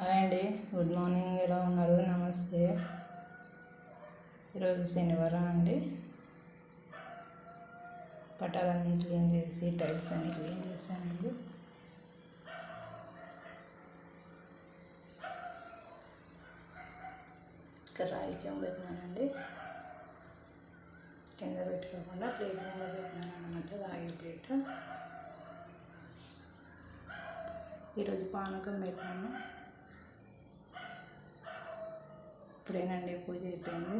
Hi అండి, good morning. ఎలా ఉన్నారు? నమస్తే. ఈరోజు శనివారం అండి. పటాలన్నీ క్లీన్ చేసి టైల్స్ అన్నీ క్లీన్ చేశానండి. ఇక్కడ రాయి చెంబు పెట్టినానండి. కింద పెట్టుకోకుండా ప్లేట్ మీద పెట్టినాను అనమాట, రాగి ప్లేట్. ఈరోజు పానకం పెట్టాను. ఇప్పుడేనండి పూజ అయిపోయింది.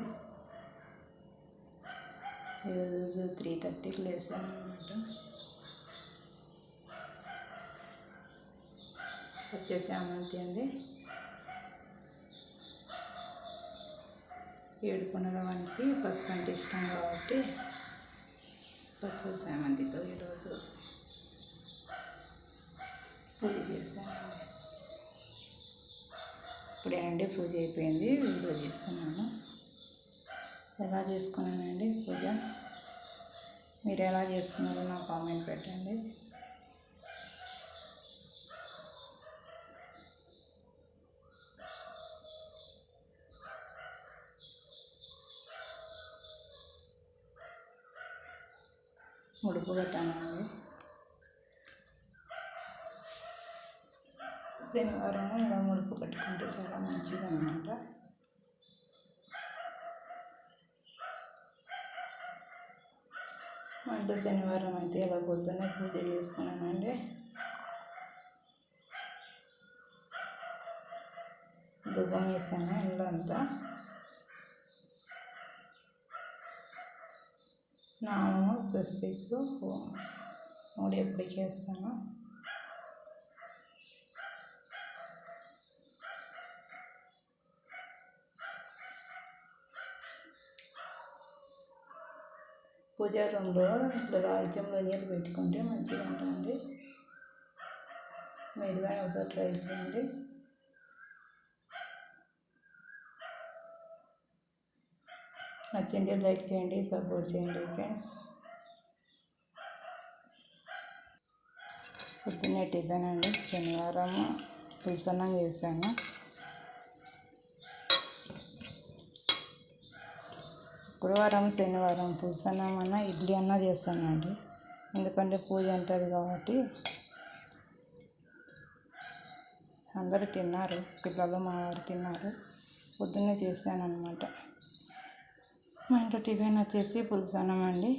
ఈరోజు 3:30కి లేసాను అనమాట. వచ్చేసి అమంతి అండి. 7 పునరవానికి పసుపు అంటే ఇష్టం కాబట్టి వచ్చేసి అమంతితో ఈరోజు పూజ చేశానండి. ఇప్పుడేనండి పూజ అయిపోయింది. వీడియో చేస్తున్నాను. ఎలా చేసుకున్నానండి పూజ? మీరు ఎలా చేసుకున్నారో నాకు కామెంట్ పెట్టండి. ముడుపు పెట్టానండి. శనివారం ఇలా ముడుపు కట్టుకుంటే చాలా మంచిది అన్నమాట. అంటే శనివారం అయితే ఇలా పొద్దున్నే పూజ చేసుకున్నానండి. ధూపం వేసాను ఇల్లు అంతా. నామము స్వస్తికు 3 ఎప్పటికి వేస్తాను. పూజా రూమ్లో ఇట్లా రాగి చెంబులో నీళ్ళు పెట్టుకుంటే మంచిగా ఉంటుంది. మీరు కానీ ఒకసారి ట్రై చేయండి. నచ్చింది లైక్ చేయండి, సపోర్ట్ చేయండి ఫ్రెండ్స్. పొద్దున్నే టిఫిన్ అండి. శనివారం పులుసన్నం చేశాను. శుక్రవారం శనివారం పులుసన్నం అన్న ఇడ్లీ అన్న చేస్తానండి. ఎందుకంటే పూజ ఉంటుంది కాబట్టి. అందరూ తిన్నారు, పిల్లలు మా వారు తిన్నారు. పొద్దున్నే చేశాను అనమాట. మా ఇంట్లో టిఫిన్ వచ్చేసి పులుసన్నం అండి.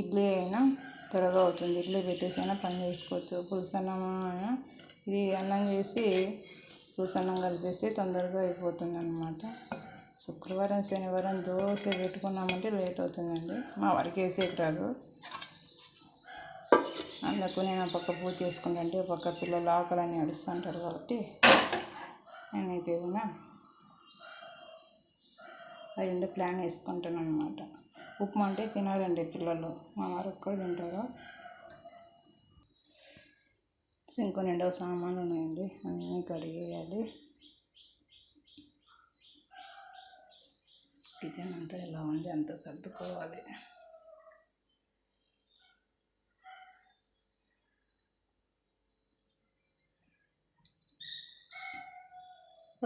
ఇడ్లీ అయినా త్వరగా అవుతుంది. ఇడ్లీ పెట్టేసి అయినా పని చేసుకోవచ్చు. పులుసన్నం అయినా ఇది అన్నం చేసి పులుసన్నం కలిపేసి తొందరగా అయిపోతుంది అనమాట. శుక్రవారం శనివారం దోశ పెట్టుకున్నామంటే లేట్ అవుతుందండి. మా వారికి వేసేకి రాదు. అందుకు నేను పక్క పూజ చేసుకుంటే పక్క పిల్లలు ఆకలని అడుస్తుంటారు కాబట్టి నేనైతే ఏదైనా అవి ప్లాన్ వేసుకుంటాను అనమాట. ఉప్మా అంటే తినాలండి పిల్లలు. మా వారు ఒక్కరు తింటారు. సింకు నిండా సామాన్లు ఉన్నాయండి, అన్నీ కడిగేయాలి. కిచెన్ అంతా ఎలా ఉంది అంతా సర్దుకోవాలి.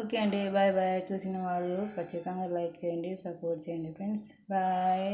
ఓకే అండి, బాయ్ బాయ్. చూసిన వాళ్ళు ఖచ్చితంగా లైక్ చేయండి, సపోర్ట్ చేయండి ఫ్రెండ్స్. బాయ్.